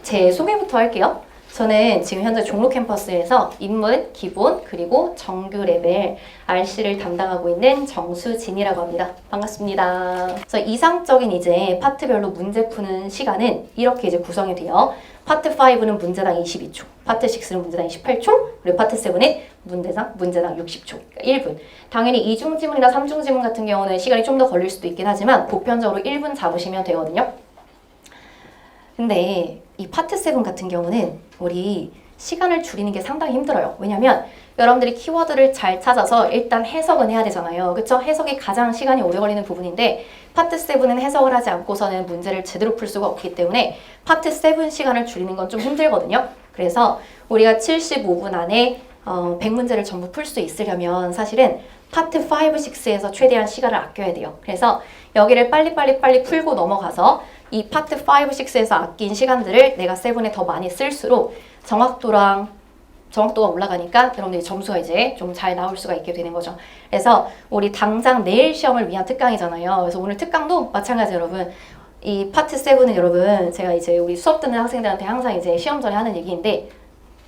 제 소개부터 할게요. 저는 지금 현재 종로 캠퍼스에서 인문, 기본, 그리고 정규 레벨 RC를 담당하고 있는 정수진이라고 합니다. 반갑습니다. 그래서 이상적인 이제 파트별로 문제 푸는 시간은 이렇게 이제 구성이 돼요. 파트 5는 문제당 22초, 파트 6는 문제당 18초, 그리고 파트 7은 문제당 60초, 그러니까 1분. 당연히 이중 지문이나 삼중 지문 같은 경우는 시간이 좀 더 걸릴 수도 있긴 하지만 보편적으로 1분 잡으시면 되거든요. 근데 이 파트 7 같은 경우는 우리 시간을 줄이는 게 상당히 힘들어요. 왜냐면 여러분들이 키워드를 잘 찾아서 일단 해석은 해야 되잖아요. 그쵸? 해석이 가장 시간이 오래 걸리는 부분인데 파트 7은 해석을 하지 않고서는 문제를 제대로 풀 수가 없기 때문에 파트 7 시간을 줄이는 건 좀 힘들거든요. 그래서 우리가 75분 안에 100문제를 전부 풀 수 있으려면 사실은 파트 5, 6에서 최대한 시간을 아껴야 돼요. 그래서 여기를 빨리 풀고 넘어가서 이 파트 5, 6에서 아낀 시간들을 내가 7에 더 많이 쓸수록 정확도가 올라가니까 여러분들이 점수가 이제 좀 잘 나올 수가 있게 되는 거죠. 그래서 우리 당장 내일 시험을 위한 특강이잖아요. 그래서 오늘 특강도 마찬가지 여러분. 이 파트 7은 여러분 제가 이제 우리 수업 듣는 학생들한테 항상 이제 시험 전에 하는 얘기인데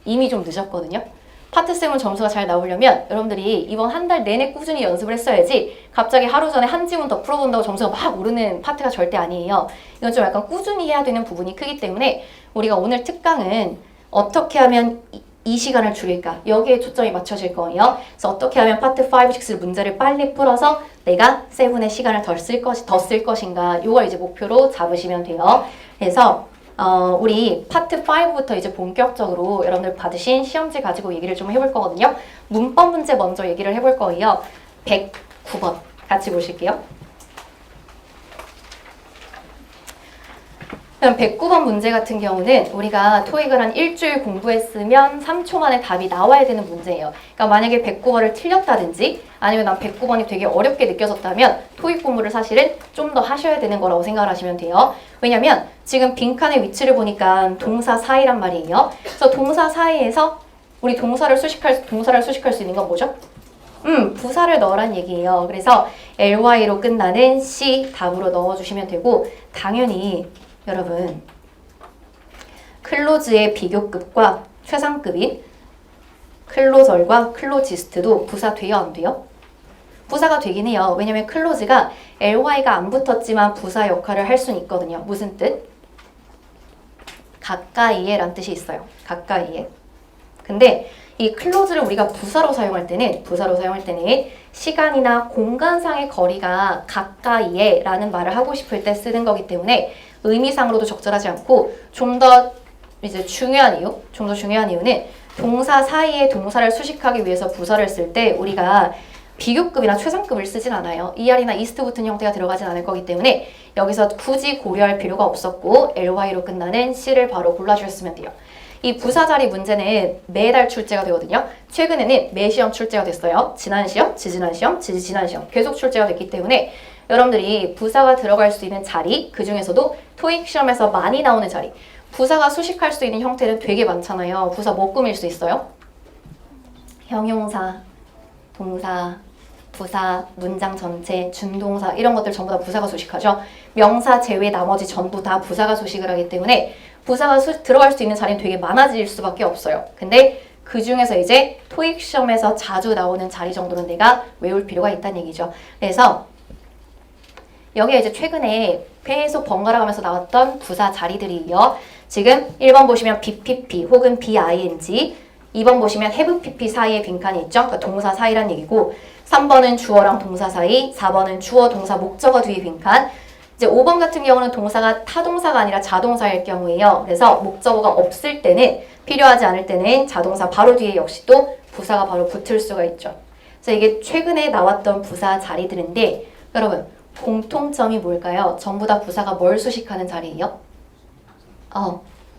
이미 좀 늦었거든요. 파트 7 점수가 잘 나오려면 여러분들이 이번 한 달 내내 꾸준히 연습을 했어야지 갑자기 하루 전에 한 지문 더 풀어본다고 점수가 막 오르는 파트가 절대 아니에요. 이건 좀 약간 꾸준히 해야 되는 부분이 크기 때문에 우리가 오늘 특강은 어떻게 하면 이 시간을 줄일까? 여기에 초점이 맞춰질 거예요. 그래서 어떻게 하면 파트 5, 6 문제를 빨리 풀어서 내가 7의 시간을 더 쓸 것인가? 이걸 이제 목표로 잡으시면 돼요. 그래서 우리 파트 5부터 이제 본격적으로 여러분들 받으신 시험지 가지고 얘기를 좀 해볼 거거든요. 문법 문제 먼저 얘기를 해볼 거예요. 109번 같이 보실게요. 그럼 109번 문제 같은 경우는 우리가 토익을 한 일주일 공부했으면 3초 만에 답이 나와야 되는 문제예요. 그러니까 만약에 109번을 틀렸다든지 아니면 난 109번이 되게 어렵게 느껴졌다면 토익 공부를 사실은 좀 더 하셔야 되는 거라고 생각을 하시면 돼요. 왜냐면 지금 빈칸의 위치를 보니까 동사 사이란 말이에요. 그래서 동사 사이에서 우리 동사를 수식할 수 있는 건 뭐죠? 부사를 넣으란 얘기예요. 그래서 ly로 끝나는 C 답으로 넣어주시면 되고 당연히 여러분 클로즈의 비교급과 최상급인 클로절과 클로지스트도 부사 돼요 안 돼요? 부사가 되긴 해요. 왜냐면 클로즈가 ly가 안 붙었지만 부사 역할을 할 수는 있거든요. 무슨 뜻? 가까이에 란 뜻이 있어요. 가까이에. 근데 이 클로즈를 우리가 부사로 사용할 때는 시간이나 공간상의 거리가 가까이에 라는 말을 하고 싶을 때 쓰는 거기 때문에 의미상으로도 적절하지 않고 좀 더 중요한 이유는 동사 사이에 동사를 수식하기 위해서 부사를 쓸 때 우리가 비교급이나 최상급을 쓰진 않아요. ER이나 이스트 붙은 형태가 들어가진 않을 거기 때문에 여기서 굳이 고려할 필요가 없었고 ly로 끝나는 C를 바로 골라주셨으면 돼요. 이 부사 자리 문제는 매달 출제가 되거든요. 최근에는 매시험 출제가 됐어요. 지난 시험, 지지난 시험, 지지지난 시험 계속 출제가 됐기 때문에 여러분들이 부사가 들어갈 수 있는 자리, 그 중에서도 토익 시험에서 많이 나오는 자리, 부사가 수식할 수 있는 형태는 되게 많잖아요. 부사 뭐 꾸밀 수 있어요? 형용사, 동사, 부사, 문장 전체, 준동사 이런 것들 전부 다 부사가 수식하죠. 명사 제외 나머지 전부 다 부사가 수식을 하기 때문에 부사가 들어갈 수 있는 자리는 되게 많아질 수밖에 없어요. 근데 그 중에서 이제 토익 시험에서 자주 나오는 자리 정도는 내가 외울 필요가 있다는 얘기죠. 그래서 여기에 이제 최근에 계속 번갈아 가면서 나왔던 부사 자리들이에요. 지금 1번 보시면 BPP 혹은 BING, 2번 보시면 have PP 사이에 빈칸이 있죠. 그러니까 동사 사이란 얘기고 3번은 주어랑 동사 사이, 4번은 주어, 동사, 목적어 뒤에 빈칸. 이제 5번 같은 경우는 동사가 타동사가 아니라 자동사일 경우예요. 그래서 목적어가 없을 때는 필요하지 않을 때는 자동사 바로 뒤에 역시 또 부사가 바로 붙을 수가 있죠. 그래서 이게 최근에 나왔던 부사 자리들인데 여러분 공통점이 뭘까요? 전부 다 부사가 뭘 수식하는 자리예요?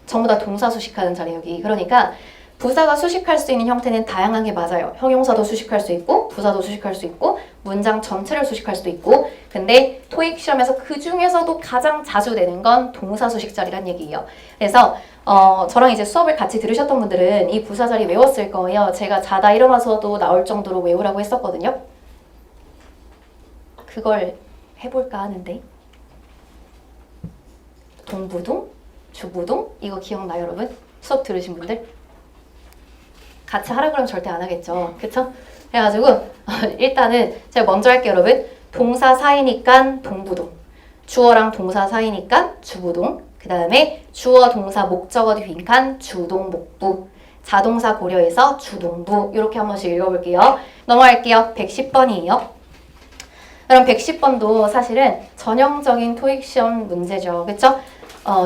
전부 다 동사 수식하는 자리 여기. 그러니까 부사가 수식할 수 있는 형태는 다양한 게 맞아요. 형용사도 수식할 수 있고 부사도 수식할 수 있고 문장 전체를 수식할 수도 있고 근데 토익 시험에서 그 중에서도 가장 자주 내는 건 동사 수식 자리란 얘기예요. 그래서 저랑 이제 수업을 같이 들으셨던 분들은 이 부사 자리 외웠을 거예요. 제가 자다 일어나서도 나올 정도로 외우라고 했었거든요. 그걸 해볼까 하는데 동부동, 주부동? 이거 기억나요, 여러분? 수업 들으신 분들? 같이 하라 그러면 절대 안 하겠죠. 그쵸? 그래가지고 일단은 제가 먼저 할게요, 여러분. 동사 사이니까 동부동. 주어랑 동사 사이니까 주부동. 그 다음에 주어, 동사, 목적어 뒤니까 주동, 목부. 자동사 고려해서 주동부. 이렇게 한 번씩 읽어볼게요. 넘어갈게요. 110번이에요. 그럼 110번도 사실은 전형적인 토익 시험 문제죠. 그쵸?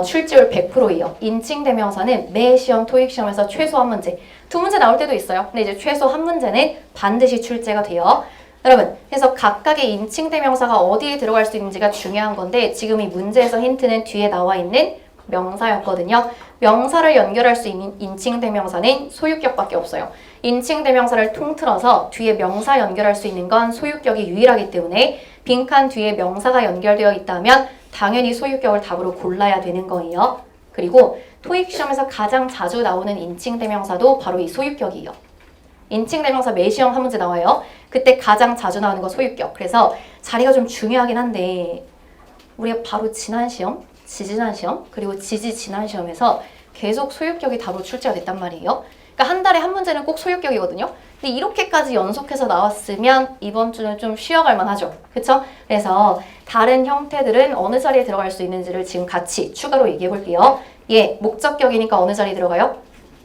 출제율 100%예요. 인칭대명사는 매 시험 토익 시험에서 최소 한 문제. 두 문제 나올 때도 있어요. 근데 이제 최소 한 문제는 반드시 출제가 돼요. 여러분, 그래서 각각의 인칭대명사가 어디에 들어갈 수 있는지가 중요한 건데 지금 이 문제에서 힌트는 뒤에 나와 있는 명사였거든요. 명사를 연결할 수 있는 인칭대명사는 소유격밖에 없어요. 인칭대명사를 통틀어서 뒤에 명사 연결할 수 있는 건 소유격이 유일하기 때문에 빈칸 뒤에 명사가 연결되어 있다면 당연히 소유격을 답으로 골라야 되는 거예요. 그리고 토익 시험에서 가장 자주 나오는 인칭대명사도 바로 이 소유격이에요. 인칭대명사 매 시험 한 문제 나와요. 그때 가장 자주 나오는 거 소유격. 그래서 자리가 좀 중요하긴 한데 우리가 바로 지난 시험, 지지난 시험, 그리고 지지지난 시험에서 계속 소유격이 답으로 출제가 됐단 말이에요. 그러니까 한 달에 한 문제는 꼭 소유격이거든요. 근데 이렇게까지 연속해서 나왔으면 이번 주는 좀 쉬어갈 만하죠. 그쵸? 그래서 다른 형태들은 어느 자리에 들어갈 수 있는지를 지금 같이 추가로 얘기해 볼게요. 예, 목적격이니까 어느 자리에 들어가요?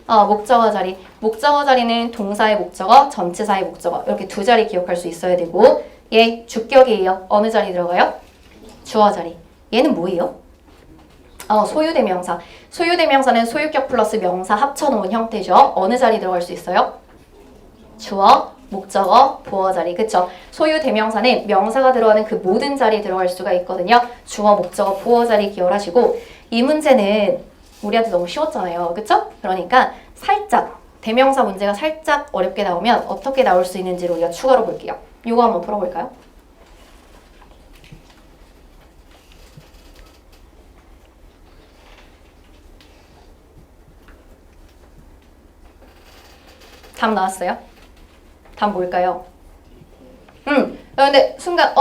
목적어 자리. 목적어 자리는 동사의 목적어, 전치사의 목적어. 이렇게 두 자리 기억할 수 있어야 되고 예, 주격이에요. 어느 자리에 들어가요? 주어 자리. 얘는 뭐예요? 소유대명사. 소유대명사는 소유격 플러스 명사 합쳐놓은 형태죠. 어느 자리 들어갈 수 있어요? 주어, 목적어, 보어 자리. 그쵸? 소유대명사는 명사가 들어가는 그 모든 자리에 들어갈 수가 있거든요. 주어, 목적어, 보어 자리 기억하시고 이 문제는 우리한테 너무 쉬웠잖아요. 그쵸? 그러니까 살짝 대명사 문제가 살짝 어렵게 나오면 어떻게 나올 수 있는지를 우리가 추가로 볼게요. 이거 한번 풀어볼까요? 답 나왔어요? 답 뭘까요? 그런데 순간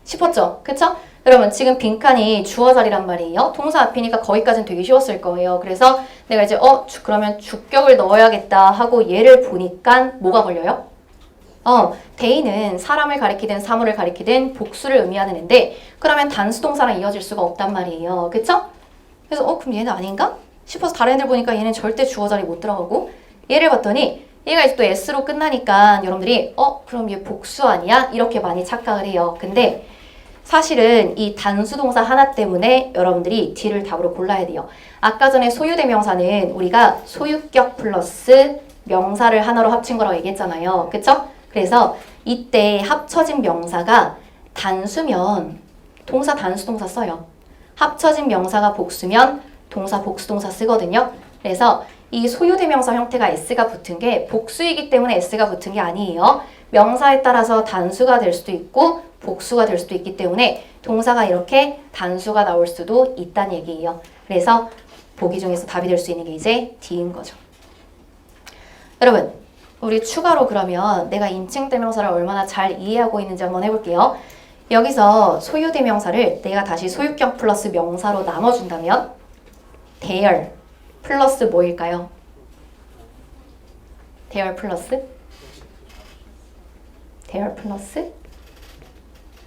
싶었죠? 그쵸? 여러분 지금 빈칸이 주어 자리란 말이에요. 동사 앞이니까 거기까지는 되게 쉬웠을 거예요. 그래서 내가 이제 그러면 주격을 넣어야겠다 하고 얘를 보니까 뭐가 걸려요? 대인은 사람을 가리키든 사물을 가리키든 복수를 의미하는 애인데 그러면 단수동사랑 이어질 수가 없단 말이에요. 그쵸? 그래서 그럼 얘는 아닌가? 싶어서 다른 애들 보니까 얘는 절대 주어 자리 못 들어가고 얘를 봤더니 얘가 이제 또 S로 끝나니까 여러분들이 그럼 얘 복수 아니야? 이렇게 많이 착각을 해요. 근데 사실은 이 단수동사 하나 때문에 여러분들이 D를 답으로 골라야 돼요. 아까 전에 소유대명사는 우리가 소유격 플러스 명사를 하나로 합친 거라고 얘기했잖아요. 그쵸? 그래서 이때 합쳐진 명사가 단수면 동사 단수동사 써요. 합쳐진 명사가 복수면 동사 복수동사 쓰거든요. 그래서 이 소유대명사 형태가 S가 붙은 게 복수이기 때문에 S가 붙은 게 아니에요. 명사에 따라서 단수가 될 수도 있고 복수가 될 수도 있기 때문에 동사가 이렇게 단수가 나올 수도 있다는 얘기예요. 그래서 보기 중에서 답이 될 수 있는 게 이제 D인 거죠. 여러분, 우리 추가로 그러면 내가 인칭대명사를 얼마나 잘 이해하고 있는지 한번 해볼게요. 여기서 소유대명사를 내가 다시 소유격 플러스 명사로 나눠준다면 there 플러스 뭐일까요? there 플러스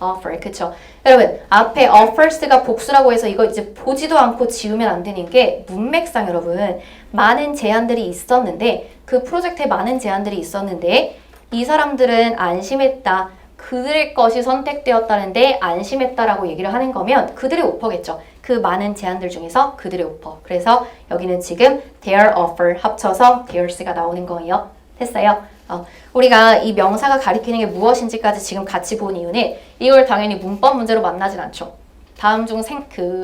offer. 그쵸? 여러분 앞에 offers가 복수라고 해서 이거 이제 보지도 않고 지우면 안 되는 게 문맥상 여러분 많은 제안들이 있었는데 그 프로젝트에 많은 제안들이 있었는데 이 사람들은 안심했다. 그들의 것이 선택되었다는데 안심했다라고 얘기를 하는 거면 그들의 오퍼겠죠. 그 많은 제안들 중에서 그들의 오퍼. 그래서 여기는 지금 their offer 합쳐서 theirs가 나오는 거예요. 됐어요? 우리가 이 명사가 가리키는 게 무엇인지까지 지금 같이 본 이유는 이걸 당연히 문법 문제로 만나진 않죠. 다음 중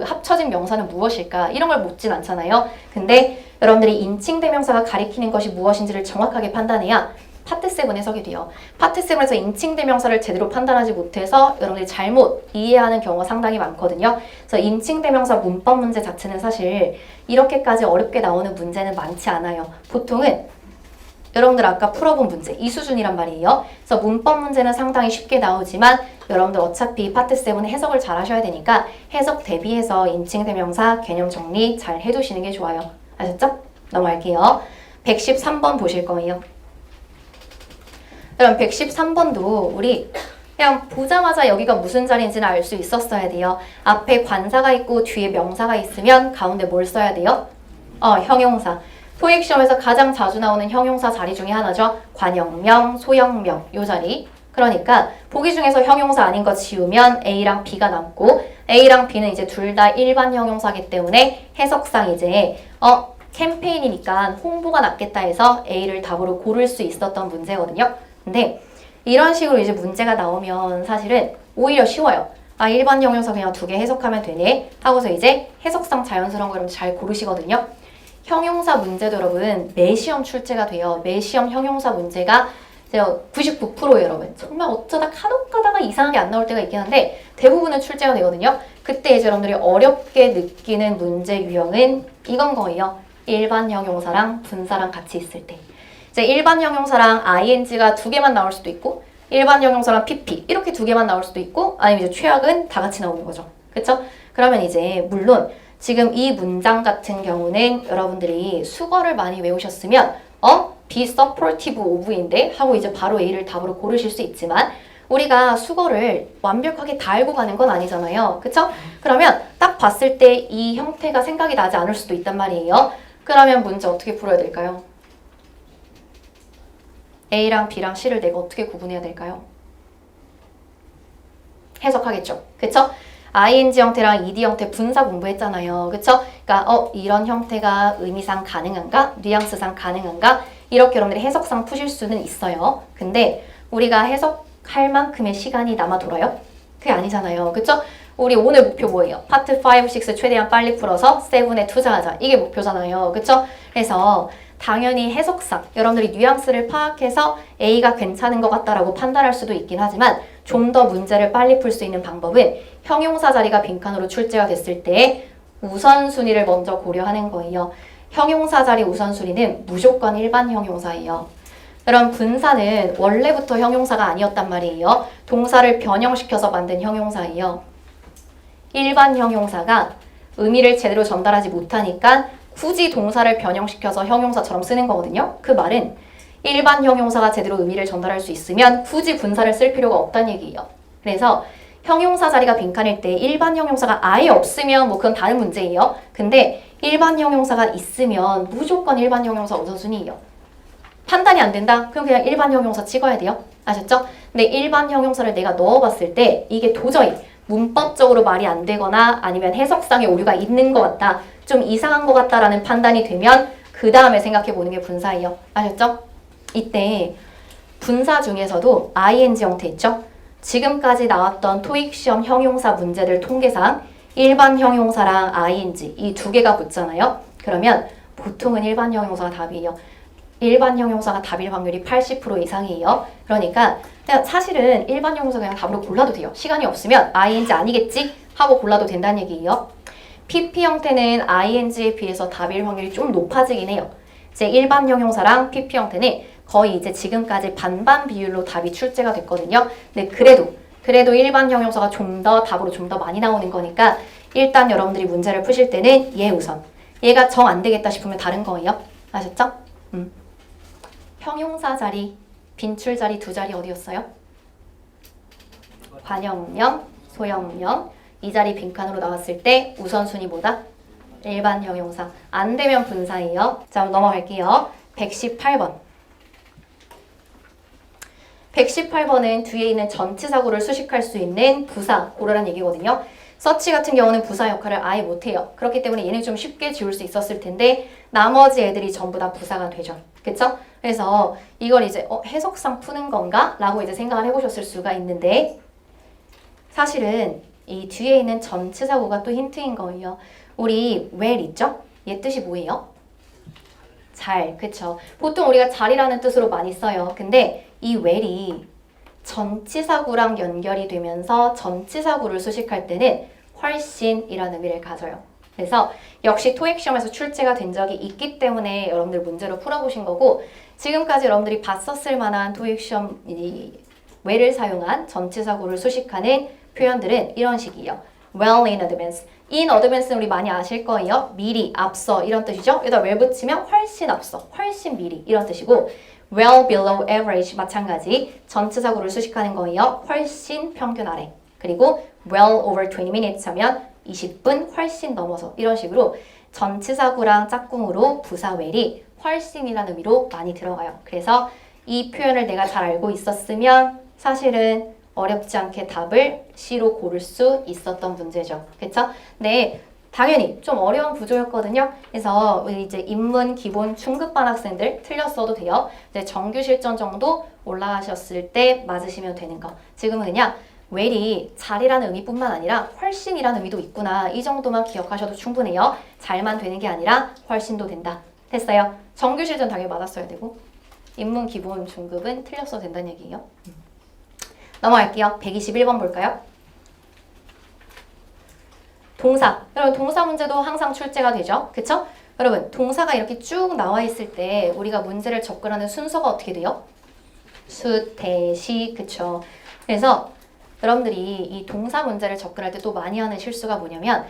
합쳐진 명사는 무엇일까? 이런 걸 묻진 않잖아요. 근데 여러분들이 인칭대명사가 가리키는 것이 무엇인지를 정확하게 판단해야 파트 7 해석이 돼요. 파트 7에서 인칭대명사를 제대로 판단하지 못해서 여러분들이 잘못 이해하는 경우가 상당히 많거든요. 그래서 인칭대명사 문법 문제 자체는 사실 이렇게까지 어렵게 나오는 문제는 많지 않아요. 보통은 여러분들 아까 풀어본 문제 이 수준이란 말이에요. 그래서 문법 문제는 상당히 쉽게 나오지만 여러분들 어차피 파트 7은 해석을 잘 하셔야 되니까 해석 대비해서 인칭 대명사 개념 정리 잘 해두시는 게 좋아요. 아셨죠? 넘어갈게요. 113번 보실 거예요. 그럼 113번도 우리 그냥 보자마자 여기가 무슨 자리인지는 알 수 있었어야 돼요. 앞에 관사가 있고 뒤에 명사가 있으면 가운데 뭘 써야 돼요? 형용사. 토익 시험에서 가장 자주 나오는 형용사 자리 중에 하나죠. 관형명, 소형명 요 자리. 그러니까 보기 중에서 형용사 아닌 거 지우면 A랑 B가 남고 A랑 B는 이제 둘 다 일반 형용사기 때문에 해석상 이제 캠페인이니까 홍보가 낫겠다 해서 A를 답으로 고를 수 있었던 문제거든요. 근데 이런 식으로 이제 문제가 나오면 사실은 오히려 쉬워요. 일반 형용사 그냥 2개 해석하면 되네 하고서 이제 해석상 자연스러운 거 여러분 잘 고르시거든요. 형용사 문제도 여러분 매 시험 출제가 돼요. 매 시험 형용사 문제가 99%예요, 여러분. 정말 어쩌다 간혹 가다가 이상하게 안 나올 때가 있긴 한데 대부분은 출제가 되거든요. 그때 이제 여러분들이 어렵게 느끼는 문제 유형은 이건 거예요. 일반 형용사랑 분사랑 같이 있을 때. 이제 일반 형용사랑 ing가 2개만 나올 수도 있고 일반 형용사랑 pp 이렇게 2개만 나올 수도 있고 아니면 이제 최악은 다 같이 나오는 거죠. 그쵸? 그러면 이제 물론 지금 이 문장 같은 경우는 여러분들이 수거를 많이 외우셨으면 be supportive of인데 하고 이제 바로 A를 답으로 고르실 수 있지만 우리가 수거를 완벽하게 다 알고 가는 건 아니잖아요. 그쵸? 그러면 딱 봤을 때 이 형태가 생각이 나지 않을 수도 있단 말이에요. 그러면 문제 어떻게 풀어야 될까요? A랑 B랑 C를 내가 어떻게 구분해야 될까요? 해석하겠죠. 그쵸? ing 형태랑 ed 형태 분사 공부했잖아요. 그쵸? 그러니까 이런 형태가 의미상 가능한가? 뉘앙스상 가능한가? 이렇게 여러분들이 해석상 푸실 수는 있어요. 근데 우리가 해석할 만큼의 시간이 남아 돌아요? 그게 아니잖아요. 그쵸? 우리 오늘 목표 뭐예요? 파트 5, 6 최대한 빨리 풀어서 7에 투자하자. 이게 목표잖아요. 그쵸? 그래서 당연히 해석상 여러분들이 뉘앙스를 파악해서 A가 괜찮은 것 같다라고 판단할 수도 있긴 하지만 좀 더 문제를 빨리 풀 수 있는 방법은 형용사 자리가 빈칸으로 출제가 됐을 때 우선순위를 먼저 고려하는 거예요. 형용사 자리 우선순위는 무조건 일반 형용사예요. 그럼 분사는 원래부터 형용사가 아니었단 말이에요. 동사를 변형시켜서 만든 형용사예요. 일반 형용사가 의미를 제대로 전달하지 못하니까 굳이 동사를 변형시켜서 형용사처럼 쓰는 거거든요. 그 말은 일반 형용사가 제대로 의미를 전달할 수 있으면 굳이 분사를 쓸 필요가 없다는 얘기예요. 그래서 형용사 자리가 빈칸일 때 일반 형용사가 아예 없으면 뭐 그건 다른 문제예요. 근데 일반 형용사가 있으면 무조건 일반 형용사 우선순위예요. 판단이 안 된다? 그럼 그냥 일반 형용사 찍어야 돼요. 아셨죠? 근데 일반 형용사를 내가 넣어봤을 때 이게 도저히 문법적으로 말이 안 되거나 아니면 해석상의 오류가 있는 것 같다. 좀 이상한 것 같다라는 판단이 되면 그 다음에 생각해 보는 게 분사예요. 아셨죠? 이때 분사 중에서도 ing 형태 있죠? 지금까지 나왔던 토익 시험 형용사 문제들 통계상 일반 형용사랑 ing 이 2개가 붙잖아요. 그러면 보통은 일반 형용사가 답이에요. 일반 형용사가 답일 확률이 80% 이상이에요. 그러니까 그냥 사실은 일반 형용사 그냥 답으로 골라도 돼요. 시간이 없으면 ing 아니겠지? 하고 골라도 된다는 얘기예요. pp 형태는 ing에 비해서 답일 확률이 좀 높아지긴 해요. 이제 일반 형용사랑 pp 형태는 거의 이제 지금까지 반반 비율로 답이 출제가 됐거든요. 근데 그래도 일반 형용사가 좀 더 답으로 좀 더 많이 나오는 거니까 일단 여러분들이 문제를 푸실 때는 얘 우선. 얘가 정 안 되겠다 싶으면 다른 거예요. 아셨죠? 형용사 자리, 빈출 자리 2자리 어디였어요? 관형명, 소형명. 이 자리 빈칸으로 나왔을 때 우선순위 뭐다? 일반 형용사. 안 되면 분사예요. 자, 넘어갈게요. 118번. 118번은 뒤에 있는 전치사구를 수식할 수 있는 부사 고르란 얘기거든요. 서치 같은 경우는 부사 역할을 아예 못해요. 그렇기 때문에 얘는 좀 쉽게 지울 수 있었을 텐데 나머지 애들이 전부 다 부사가 되죠. 그쵸? 그래서 이걸 이제 해석상 푸는 건가? 라고 이제 생각을 해보셨을 수가 있는데 사실은 이 뒤에 있는 전치사구가 또 힌트인 거예요. 우리 well 있죠? 얘 뜻이 뭐예요? 잘, 그쵸? 보통 우리가 잘이라는 뜻으로 많이 써요. 근데 이 well이 전치사구랑 연결이 되면서 전치사구를 수식할 때는 훨씬이라는 의미를 가져요. 그래서 역시 토익 시험에서 출제가 된 적이 있기 때문에 여러분들 문제로 풀어보신 거고 지금까지 여러분들이 봤었을 만한 토익 시험 where를 사용한 전치사구를 수식하는 표현들은 이런 식이에요. well in advance. in advance는 우리 많이 아실 거예요. 미리, 앞서 이런 뜻이죠. 여기다 well 붙이면 훨씬 앞서, 훨씬 미리 이런 뜻이고 well below average 마찬가지 전치사구를 수식하는 거예요. 훨씬 평균 아래. 그리고 well over 20 minutes 하면 20분 훨씬 넘어서 이런 식으로 전치사구랑 짝꿍으로 부사 well이 훨씬이라는 의미로 많이 들어가요. 그래서 이 표현을 내가 잘 알고 있었으면 사실은 어렵지 않게 답을 C로 고를 수 있었던 문제죠. 그쵸? 네, 당연히 좀 어려운 구조였거든요. 그래서 우리 이제 인문 기본 중급반 학생들 틀렸어도 돼요. 이제 정규 실전 정도 올라가셨을 때 맞으시면 되는 거. 지금은 그냥 well이 잘이라는 의미뿐만 아니라 훨씬이라는 의미도 있구나. 이 정도만 기억하셔도 충분해요. 잘만 되는 게 아니라 훨씬도 된다. 됐어요? 정규 실전 당연히 맞았어야 되고 인문 기본 중급은 틀렸어도 된다는 얘기예요. 넘어갈게요. 121번 볼까요? 동사. 여러분 동사 문제도 항상 출제가 되죠. 그쵸? 여러분 동사가 이렇게 쭉 나와 있을 때 우리가 문제를 접근하는 순서가 어떻게 돼요? 수, 대, 시. 그쵸? 그래서 여러분들이 이 동사 문제를 접근할 때 또 많이 하는 실수가 뭐냐면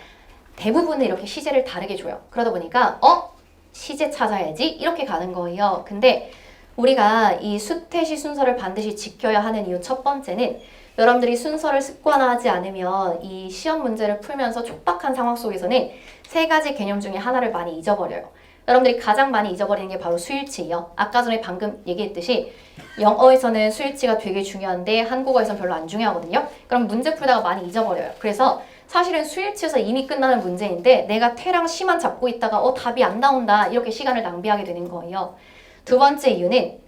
대부분은 이렇게 시제를 다르게 줘요. 그러다 보니까 시제 찾아야지 이렇게 가는 거예요. 근데 우리가 이 수태시 순서를 반드시 지켜야 하는 이유 첫 번째는 여러분들이 순서를 습관화하지 않으면 이 시험 문제를 풀면서 촉박한 상황 속에서는 세 가지 개념 중에 하나를 많이 잊어버려요. 여러분들이 가장 많이 잊어버리는 게 바로 수일치예요. 아까 전에 방금 얘기했듯이 영어에서는 수일치가 되게 중요한데 한국어에서는 별로 안 중요하거든요. 그럼 문제 풀다가 많이 잊어버려요. 그래서 사실은 수일치에서 이미 끝나는 문제인데 내가 태랑 시만 잡고 있다가 답이 안 나온다 이렇게 시간을 낭비하게 되는 거예요. 두 번째 이유는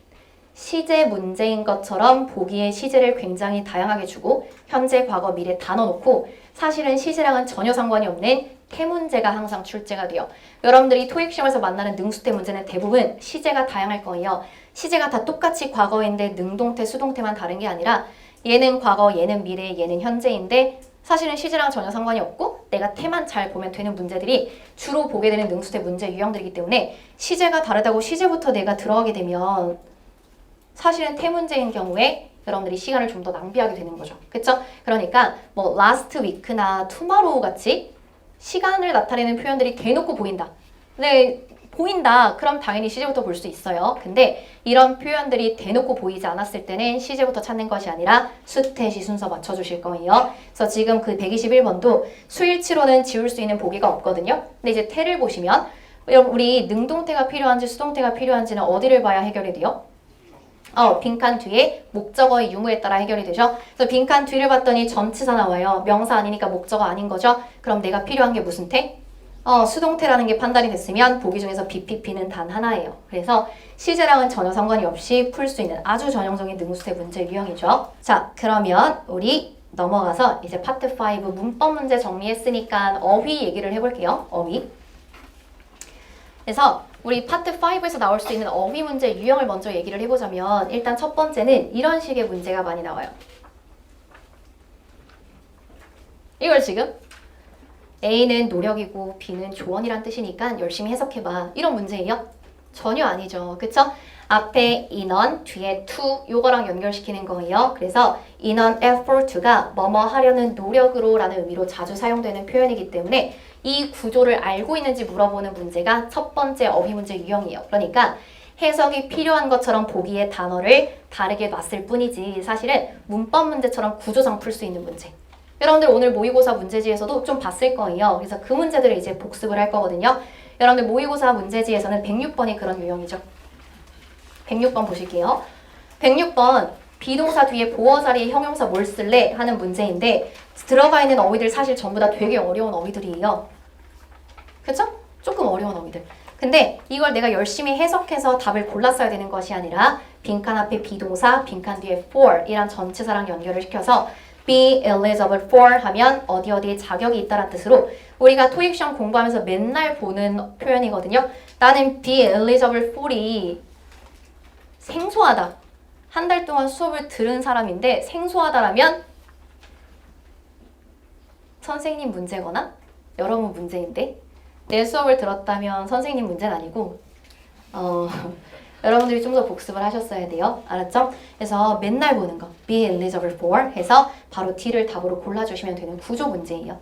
시제 문제인 것처럼 보기에 시제를 굉장히 다양하게 주고 현재, 과거, 미래 다 넣어놓고 사실은 시제랑은 전혀 상관이 없는 태문제가 항상 출제가 돼요. 여러분들이 토익 시험에서 만나는 능수태 문제는 대부분 시제가 다양할 거예요. 시제가 다 똑같이 과거인데 능동태, 수동태만 다른 게 아니라 얘는 과거, 얘는 미래, 얘는 현재인데 사실은 시제랑 전혀 상관이 없고 내가 태만 잘 보면 되는 문제들이 주로 보게 되는 능수태 문제 유형들이기 때문에 시제가 다르다고 시제부터 내가 들어가게 되면 사실은 태 문제인 경우에 여러분들이 시간을 좀 더 낭비하게 되는 거죠. 그쵸? 그러니까 뭐 last week나 tomorrow 같이 시간을 나타내는 표현들이 대놓고 보인다. 근데 보인다. 그럼 당연히 시제부터 볼 수 있어요. 근데 이런 표현들이 대놓고 보이지 않았을 때는 시제부터 찾는 것이 아니라 수태시 순서 맞춰주실 거예요. 그래서 지금 그 121번도 수일치로는 지울 수 있는 보기가 없거든요. 근데 이제 태를 보시면 우리 능동태가 필요한지 수동태가 필요한지는 어디를 봐야 해결이 돼요? 빈칸 뒤에 목적어의 유무에 따라 해결이 되죠. 그래서 빈칸 뒤를 봤더니 전치사 나와요. 명사 아니니까 목적어 아닌 거죠. 그럼 내가 필요한 게 무슨 태? 수동태라는 게 판단이 됐으면 보기 중에서 BPP는 단 하나예요. 그래서 시제랑은 전혀 상관이 없이 풀 수 있는 아주 전형적인 능수태 문제 유형이죠. 자, 그러면 우리 넘어가서 이제 파트 5 문법 문제 정리했으니까 어휘 얘기를 해볼게요. 어휘. 그래서 우리 파트 5에서 나올 수 있는 어휘 문제 유형을 먼저 얘기를 해보자면 일단 첫 번째는 이런 식의 문제가 많이 나와요. 이걸 지금 A는 노력이고 B는 조언이란 뜻이니까 열심히 해석해봐. 이런 문제예요? 전혀 아니죠. 그쵸? 앞에 인원, 뒤에 to 요거랑 연결시키는 거예요. 그래서 인원 effort가 뭐뭐 하려는 노력으로 라는 의미로 자주 사용되는 표현이기 때문에 이 구조를 알고 있는지 물어보는 문제가 첫 번째 어휘 문제 유형이에요. 그러니까 해석이 필요한 것처럼 보기에 단어를 다르게 놨을 뿐이지 사실은 문법 문제처럼 구조상 풀 수 있는 문제. 여러분들 오늘 모의고사 문제지에서도 좀 봤을 거예요. 그래서 그 문제들을 이제 복습을 할 거거든요. 여러분들 모의고사 문제지에서는 106번이 그런 유형이죠. 106번 보실게요. 106번 비동사 뒤에 보어 자리에 형용사 뭘 쓸래? 하는 문제인데 들어가 있는 어휘들 사실 전부 다 되게 어려운 어휘들이에요. 그쵸? 조금 어려운 어휘들. 근데 이걸 내가 열심히 해석해서 답을 골랐어야 되는 것이 아니라 빈칸 앞에 비동사, 빈칸 뒤에 for 이란 전치사랑 연결을 시켜서 be eligible for 하면 어디 어디에 자격이 있다는 뜻으로 우리가 토익 시험 공부하면서 맨날 보는 표현이거든요. 나는 be eligible for이 생소하다. 한 달 동안 수업을 들은 사람인데 생소하다라면 선생님 문제거나 여러분 문제인데 내 수업을 들었다면 선생님 문제는 아니고 여러분들이 좀 더 복습을 하셨어야 돼요. 알았죠? 그래서 맨날 보는 거 be eligible for 해서 바로 D를 답으로 골라주시면 되는 구조 문제예요.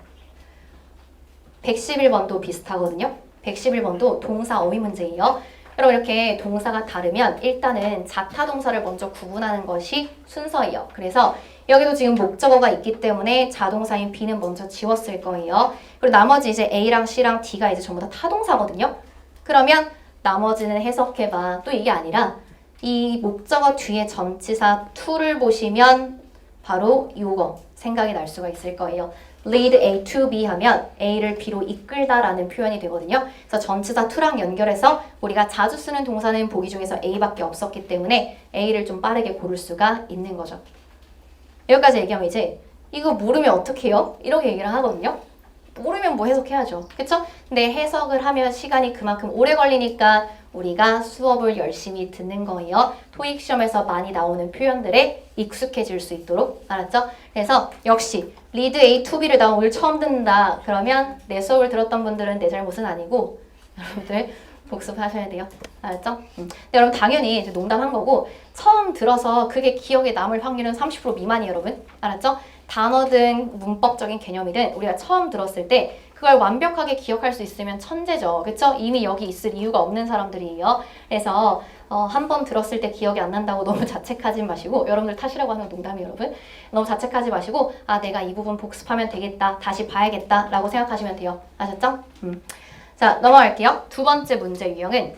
111번도 비슷하거든요. 111번도 동사 어휘 문제예요. 여러분 이렇게 동사가 다르면 일단은 자타 동사를 먼저 구분하는 것이 순서예요. 그래서 여기도 지금 목적어가 있기 때문에 자동사인 B는 먼저 지웠을 거예요. 그리고 나머지 이제 A랑 C랑 D가 이제 전부 다 타동사거든요. 그러면 나머지는 해석해봐. 또 이게 아니라 이 목적어 뒤에 전치사 to를 보시면 바로 이거 생각이 날 수가 있을 거예요. lead A to B 하면 A를 B로 이끌다라는 표현이 되거든요. 그래서 전치사 to랑 연결해서 우리가 자주 쓰는 동사는 보기 중에서 A밖에 없었기 때문에 A를 좀 빠르게 고를 수가 있는 거죠. 여기까지 얘기하면 이제 이거 모르면 어떡해요? 이렇게 얘기를 하거든요. 모르면 뭐 해석해야죠. 그쵸? 근데 해석을 하면 시간이 그만큼 오래 걸리니까 우리가 수업을 열심히 듣는 거예요. 토익 시험에서 많이 나오는 표현들에 익숙해질 수 있도록. 알았죠? 그래서 역시 리드 A to B를 나 오늘 처음 듣는다. 그러면 내 수업을 들었던 분들은 내 잘못은 아니고 여러분들 복습하셔야 돼요. 알았죠? 근데 여러분 당연히 이제 농담한 거고 처음 들어서 그게 기억에 남을 확률은 30% 미만이에요, 여러분. 알았죠? 단어든 문법적인 개념이든 우리가 처음 들었을 때 그걸 완벽하게 기억할 수 있으면 천재죠. 그쵸? 이미 여기 있을 이유가 없는 사람들이에요. 그래서 한 번 들었을 때 기억이 안 난다고 너무 자책하지 마시고 여러분들 탓이라고 하는 농담이 여러분. 너무 자책하지 마시고 아 내가 이 부분 복습하면 되겠다. 다시 봐야겠다. 라고 생각하시면 돼요. 아셨죠? 자 넘어갈게요. 두 번째 문제 유형은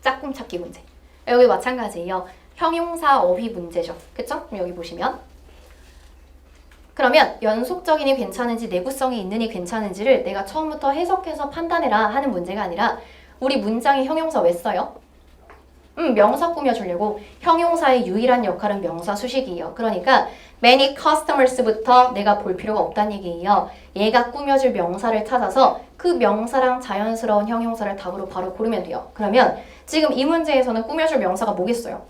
짝꿍 찾기 문제. 여기 마찬가지예요. 형용사 어휘 문제죠. 그쵸? 그럼 여기 보시면 그러면 연속적이니 괜찮은지 내구성이 있느니 괜찮은지를 내가 처음부터 해석해서 판단해라 하는 문제가 아니라 우리 문장에 형용사 왜 써요? 명사 꾸며주려고. 형용사의 유일한 역할은 명사 수식이에요. 그러니까 many customers부터 내가 볼 필요가 없다는 얘기예요. 얘가 꾸며줄 명사를 찾아서 그 명사랑 자연스러운 형용사를 답으로 바로 고르면 돼요. 그러면 지금 이 문제에서는 꾸며줄 명사가 뭐겠어요?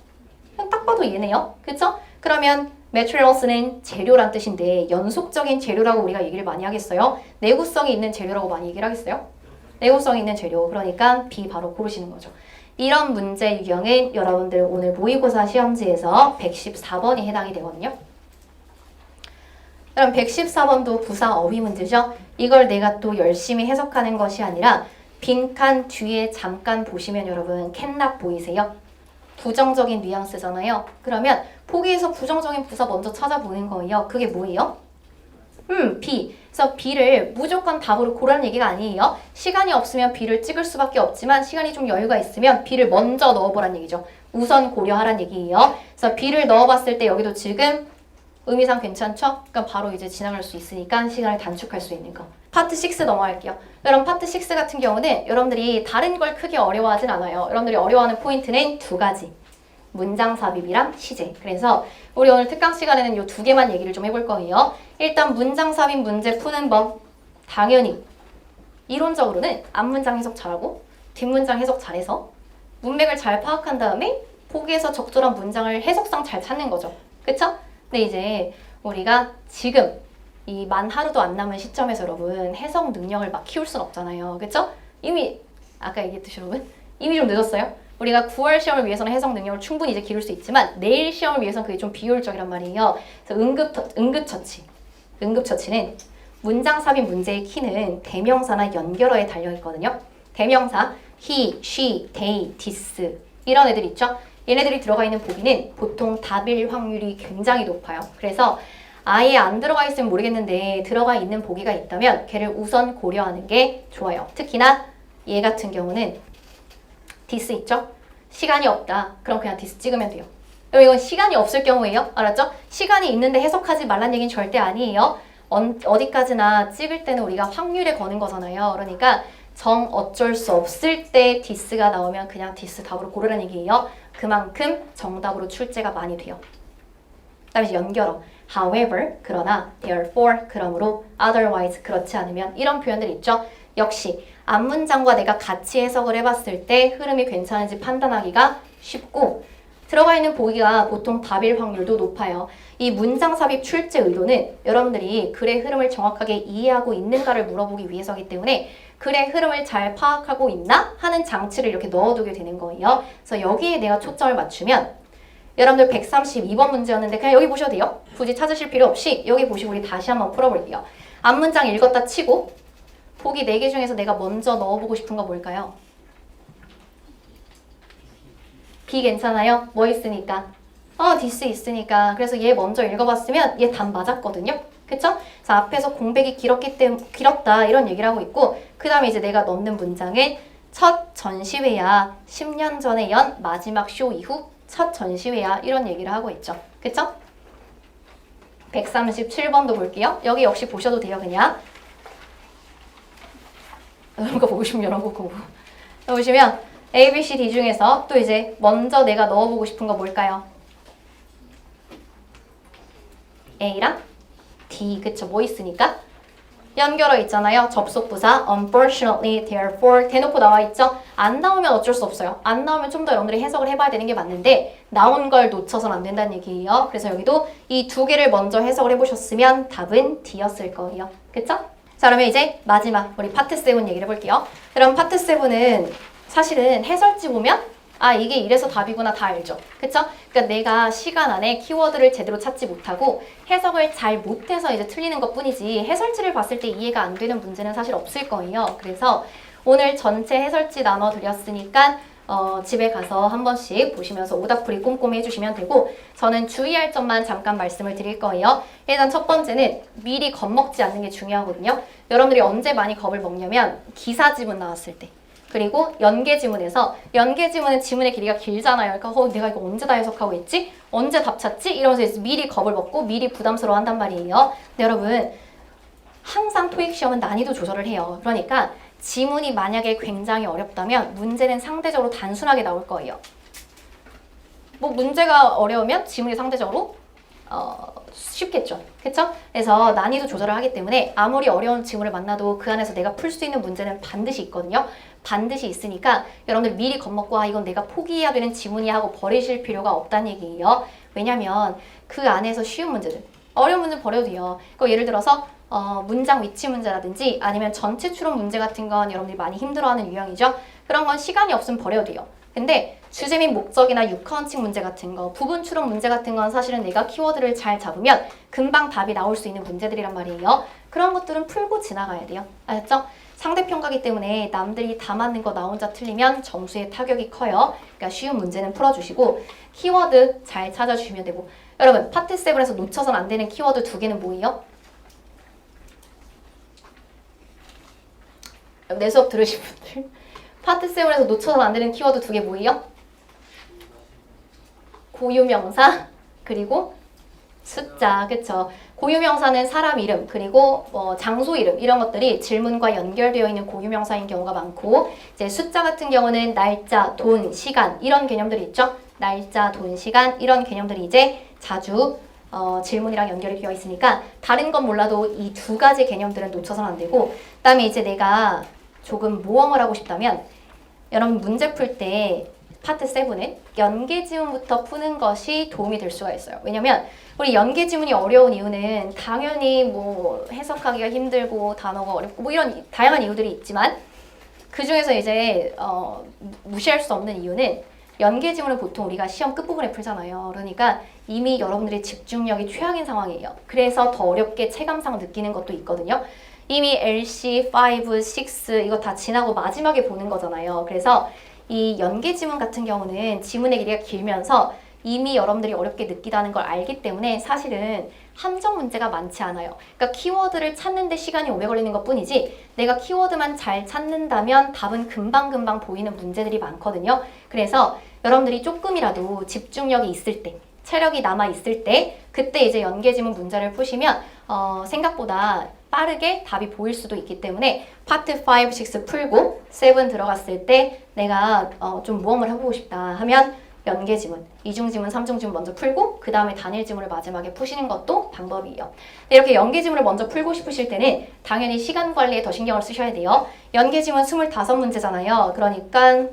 그냥 딱 봐도 얘네요. 그쵸? 그러면 materials는 재료란 뜻인데 연속적인 재료라고 우리가 얘기를 많이 하겠어요? 내구성이 있는 재료라고 많이 얘기를 하겠어요? 내구성이 있는 재료. 그러니까 B 바로 고르시는 거죠. 이런 문제 유형은 여러분들 오늘 모의고사 시험지에서 114번이 해당이 되거든요. 그럼 114번도 부사 어휘 문제죠. 이걸 내가 또 열심히 해석하는 것이 아니라 빈칸 뒤에 잠깐 보시면 여러분 캔락 보이세요? 부정적인 뉘앙스잖아요. 그러면 보기에서 부정적인 부사 먼저 찾아보는 거예요. 그게 뭐예요? B. 그래서 B를 무조건 답으로 고르는 얘기가 아니에요. 시간이 없으면 B를 찍을 수밖에 없지만 시간이 좀 여유가 있으면 B를 먼저 넣어보란 얘기죠. 우선 고려하란 얘기예요. 그래서 B를 넣어봤을 때 여기도 지금 의미상 괜찮죠? 그러니까 바로 이제 지나갈 수 있으니까 시간을 단축할 수 있는 거. 파트 6 넘어갈게요. 여러분 파트 6 같은 경우는 여러분들이 다른 걸 크게 어려워하진 않아요. 여러분들이 어려워하는 포인트는 두 가지. 문장 삽입이랑 시제. 그래서 우리 오늘 특강 시간에는 이 두 개만 얘기를 좀 해볼 거예요. 일단 문장 삽입 문제 푸는 법. 당연히 이론적으로는 앞문장 해석 잘하고 뒷문장 해석 잘해서 문맥을 잘 파악한 다음에 보기에서 적절한 문장을 해석상 잘 찾는 거죠. 그쵸? 근데 이제 우리가 지금 이 만 하루도 안 남은 시점에서 여러분 해석 능력을 막 키울 순 없잖아요. 그쵸? 이미 아까 얘기했듯이 여러분 이미 좀 늦었어요. 우리가 9월 시험을 위해서는 해석 능력을 충분히 이제 기를 수 있지만 내일 시험을 위해서는 그게 좀 비효율적이란 말이에요. 그래서 응급처치는 문장 삽입 문제의 키는 대명사나 연결어에 달려있거든요. 대명사 he, she, they, this 이런 애들 있죠? 얘네들이 들어가 있는 보기는 보통 답일 확률이 굉장히 높아요. 그래서 아예 안 들어가 있으면 모르겠는데 들어가 있는 보기가 있다면 걔를 우선 고려하는 게 좋아요. 특히나 얘 같은 경우는 디스 있죠? 시간이 없다. 그럼 그냥 디스 찍으면 돼요. 이건 시간이 없을 경우예요. 알았죠? 시간이 있는데 해석하지 말란 얘기는 절대 아니에요. 어디까지나 찍을 때는 우리가 확률에 거는 거잖아요. 그러니까 정 어쩔 수 없을 때 디스가 나오면 그냥 디스 답으로 고르라는 얘기예요. 그만큼 정답으로 출제가 많이 돼요. 그 다음에 연결어. however, 그러나, therefore, 그러므로, otherwise, 그렇지 않으면 이런 표현들 있죠. 역시 앞문장과 내가 같이 해석을 해봤을 때 흐름이 괜찮은지 판단하기가 쉽고 들어가 있는 보기가 보통 답일 확률도 높아요. 이 문장 삽입 출제 의도는 여러분들이 글의 흐름을 정확하게 이해하고 있는가를 물어보기 위해서이기 때문에 글의 흐름을 잘 파악하고 있나 하는 장치를 이렇게 넣어두게 되는 거예요. 그래서 여기에 내가 초점을 맞추면 여러분들 132번 문제였는데 그냥 여기 보셔도 돼요. 굳이 찾으실 필요 없이 여기 보시고 우리 다시 한번 풀어볼게요. 앞문장 읽었다 치고 보기 4개 중에서 내가 먼저 넣어보고 싶은 거 뭘까요? B 괜찮아요? 뭐 있으니까? this 있으니까. 그래서 얘 먼저 읽어봤으면 얘 답 맞았거든요. 그쵸? 자, 앞에서 공백이 길었다 이런 얘기를 하고 있고 그 다음에 이제 내가 넣는 문장은 첫 전시회야 10년 전에 연 마지막 쇼 이후 첫 전시회야 이런 얘기를 하고 있죠. 그쵸? 137번도 볼게요. 여기 역시 보셔도 돼요. 그냥 이런 거 보고 싶으면 이런 거 보고 보시면 A, B, C, D 중에서 또 이제 먼저 내가 넣어보고 싶은 거 뭘까요? A랑 D, 그쵸? 뭐 있으니까? 연결어 있잖아요. 접속부사 unfortunately, therefore 대놓고 나와 있죠? 안 나오면 어쩔 수 없어요. 안 나오면 좀 더 여러분들이 해석을 해봐야 되는 게 맞는데 나온 걸 놓쳐서는 안 된다는 얘기예요. 그래서 여기도 이 두 개를 먼저 해석을 해보셨으면 답은 D였을 거예요. 그쵸? 자, 그러면 이제 마지막 우리 파트 7 얘기를 해볼게요. 그럼 파트 7은 사실은 해설지 보면 이게 이래서 답이구나 다 알죠. 그쵸? 그러니까 내가 시간 안에 키워드를 제대로 찾지 못하고 해석을 잘 못해서 이제 틀리는 것 뿐이지 해설지를 봤을 때 이해가 안 되는 문제는 사실 없을 거예요. 그래서 오늘 전체 해설지 나눠드렸으니까 집에 가서 한 번씩 보시면서 오답풀이 꼼꼼히 해주시면 되고 저는 주의할 점만 잠깐 말씀을 드릴 거예요. 일단 첫 번째는 미리 겁먹지 않는 게 중요하거든요. 여러분들이 언제 많이 겁을 먹냐면 기사 지문 나왔을 때 그리고 연계 지문에서 연계 지문은 지문의 길이가 길잖아요. 그러니까 내가 이거 언제 다 해석하고 있지? 언제 답 찾지? 이러면서 미리 겁을 먹고 미리 부담스러워 한단 말이에요. 근데 여러분 항상 토익 시험은 난이도 조절을 해요. 그러니까 지문이 만약에 굉장히 어렵다면 문제는 상대적으로 단순하게 나올 거예요. 뭐 문제가 어려우면 지문이 상대적으로 쉽겠죠. 그쵸? 그래서 난이도 조절을 하기 때문에 아무리 어려운 지문을 만나도 그 안에서 내가 풀 수 있는 문제는 반드시 있거든요. 반드시 있으니까 여러분들 미리 겁먹고 이건 내가 포기해야 되는 지문이야 하고 버리실 필요가 없다는 얘기예요. 왜냐면 그 안에서 쉬운 문제들, 어려운 문제는 버려도 돼요. 그러니까 예를 들어서 문장 위치 문제라든지 아니면 전체 추론 문제 같은 건 여러분들이 많이 힘들어하는 유형이죠. 그런 건 시간이 없으면 버려도 돼요. 근데 주제 및 목적이나 육하원칙 문제 같은 거, 부분 추론 문제 같은 건 사실은 내가 키워드를 잘 잡으면 금방 답이 나올 수 있는 문제들이란 말이에요. 그런 것들은 풀고 지나가야 돼요. 아셨죠? 상대평가기 때문에 남들이 다 맞는 거 나 혼자 틀리면 점수에 타격이 커요. 그러니까 쉬운 문제는 풀어주시고 키워드 잘 찾아주시면 되고 여러분 파트 7에서 놓쳐서는 안 되는 키워드 2개는 뭐예요? 내 수업 들으신 분들 파트 7에서 놓쳐서는 안 되는 키워드 2개 뭐예요? 고유명사 그리고 숫자, 그쵸? 고유명사는 사람 이름 그리고 장소 이름 이런 것들이 질문과 연결되어 있는 고유명사인 경우가 많고 이제 숫자 같은 경우는 날짜, 돈, 시간 이런 개념들이 있죠. 날짜, 돈, 시간 이런 개념들이 이제 자주 질문이랑 연결이 되어 있으니까 다른 건 몰라도 이 2가지 개념들은 놓쳐서는 안 되고 그다음에 이제 내가 조금 모험을 하고 싶다면 여러분 문제 풀 때 파트 7은 연계 지문부터 푸는 것이 도움이 될 수가 있어요. 왜냐면 우리 연계 지문이 어려운 이유는 당연히 뭐 해석하기가 힘들고 단어가 어렵고 뭐 이런 다양한 이유들이 있지만 그 중에서 이제 무시할 수 없는 이유는 연계 지문은 보통 우리가 시험 끝부분에 풀잖아요. 그러니까 이미 여러분들의 집중력이 최악인 상황이에요. 그래서 더 어렵게 체감상 느끼는 것도 있거든요. 이미 LC, 5, 6 이거 다 지나고 마지막에 보는 거잖아요. 그래서 이 연계 지문 같은 경우는 지문의 길이가 길면서 이미 여러분들이 어렵게 느끼다는 걸 알기 때문에 사실은 함정 문제가 많지 않아요. 그러니까 키워드를 찾는데 시간이 오래 걸리는 것 뿐이지 내가 키워드만 잘 찾는다면 답은 금방금방 보이는 문제들이 많거든요. 그래서 여러분들이 조금이라도 집중력이 있을 때 체력이 남아있을 때 그때 이제 연계 지문 문제를 푸시면 생각보다 빠르게 답이 보일 수도 있기 때문에 파트 5, 6 풀고 7 들어갔을 때 내가 좀 모험을 해보고 싶다 하면 연계 지문, 이중 지문, 삼중 지문 먼저 풀고 그 다음에 단일 지문을 마지막에 푸시는 것도 방법이에요. 이렇게 연계 지문을 먼저 풀고 싶으실 때는 당연히 시간 관리에 더 신경을 쓰셔야 돼요. 연계 지문 25문제잖아요. 그러니까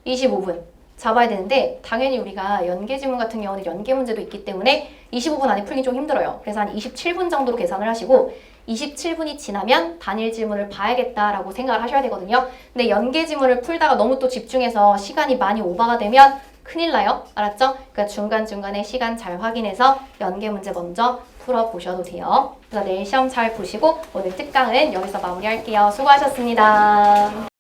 25분. 잡아야 되는데 당연히 우리가 연계 지문 같은 경우는 연계 문제도 있기 때문에 25분 안에 풀기 좀 힘들어요. 그래서 한 27분 정도로 계산을 하시고 27분이 지나면 단일 지문을 봐야겠다라고 생각을 하셔야 되거든요. 근데 연계 지문을 풀다가 너무 또 집중해서 시간이 많이 오버가 되면 큰일 나요. 알았죠? 그러니까 중간중간에 시간 잘 확인해서 연계 문제 먼저 풀어보셔도 돼요. 그래서 내일 시험 잘 보시고 오늘 특강은 여기서 마무리할게요. 수고하셨습니다.